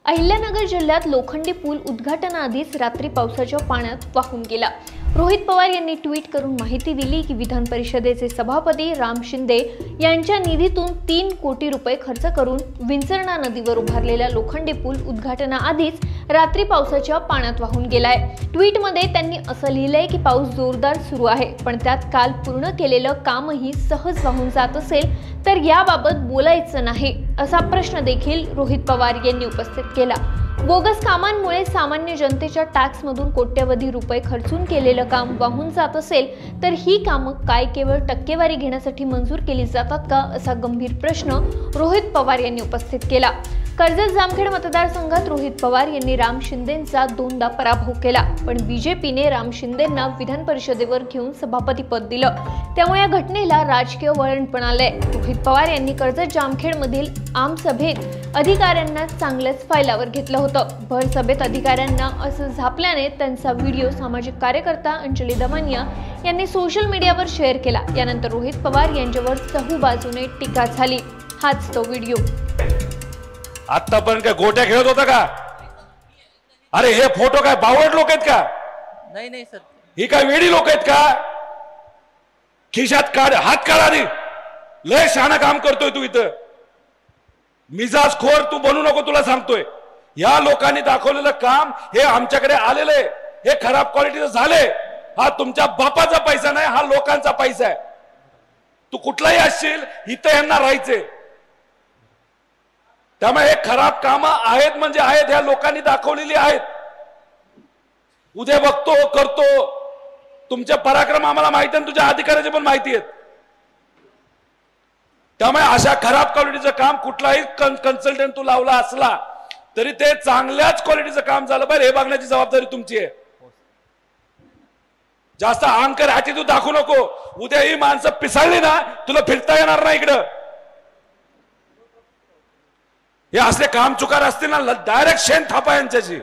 अहिल्यानगर जिल्ह्यात लोखंडी पूल उद्घाटनाआधीच रात्री पावसाच्या पाण्यात वाहून गेला। रोहित पवार यांनी ट्विट करून माहिती दिली की विधान परिषदेचे सभापती राम शिंदे यांच्या निधीतून 3 कोटी रुपये खर्च करून विंचरणा नदीवर उभारलेला लोखंडी पूल उद्घाटनाआधीच रात्री पावसाच्या पाण्यात वाहून गेलाय। ट्विटमध्ये त्यांनी असं लिहिलंय की पाऊस जोरदार सुरू आहे, पण त्यात काल पूर्ण केलेलं कामही सहज वाहून जात असेल तर याबाबत बोलायचं नाही असा प्रश्न देखील रोहित पवार यांनी उपस्थित केला। बोगस कामांमुळे सामान्य जनतेच्या टॅक्समधून कोट्यवधी रुपये खर्चून केलेलं काम वाहून जात असेल तर ही कामं काय केवळ टक्केवारी घेण्यासाठी मंजूर केली जातात का असा गंभीर प्रश्न रोहित पवार यांनी उपस्थित केला। कर्जत जामखेड मतदारसंघात रोहित पवार यांनी राम शिंदेंचा 2दा पराभव केला, पण बीजेपीने राम शिंदेंना विधान परिषदेवर घेऊन सभापती पद दिलं, त्यामुळे या घटनेला राजकीय वळण पण आलंय। रोहित पवार यांनी कर्जत जामखेड मधील आमसभेत अधिकाऱ्यांना चांगलंच फायलावर घेतलं होतं। भर सभेत अधिकाऱ्यांना असं झापल्याने त्यांचा व्हिडिओ सामाजिक कार्यकर्ता अंजली दमानिया यांनी सोशल मीडियावर शेअर केला। यानंतर रोहित पवार यांच्यावर चहूबाजूने टीका झाली। हाच तो व्हिडिओ। आतापर्यंत काय गोट्या खेळत होता का? अरे हे फोटो काय बावड लोक आहेत का? नाही सर, ही काय वेडी लोक आहेत का? खिशात काढ, हात काढ आधी। लय शहाणा काम करतोय तू इथं। मिजाज खोर तू बनू नको, तुला सांगतोय। या लोकांनी दाखवलेलं काम हे आमच्याकडे आलेले, हे खराब क्वालिटीचं झाले। हा तुमच्या बापाचा पैसा नाही, हा लोकांचा पैसा आहे। तू कुठलाही असशील, इथं यांना राहायचे। त्यामुळे हे खराब कामं आहेत म्हणजे आहेत, ह्या लोकांनी दाखवलेली आहेत। उद्या बघतो, करतो। तुमचे पराक्रम आम्हाला माहिती आहे, तुझ्या अधिकाऱ्याचे पण माहिती आहेत। त्यामुळे अशा खराब क्वालिटीचं काम कुठलाही कन्सल्टंट तू लावला असला तरी ते चांगल्याच क्वालिटीचं काम झालं पाहिजे, हे बघण्याची जबाबदारी तुमची आहे। जास्त अहंकार ॲटिट्यूड दाखवू नको। उद्या ही माणसं पिसाळली ना, तुला फिरता येणार नाही इकडं। हे असले काम चुकार असतील ना, डायरेक्ट शेण थापा यांच्याशी।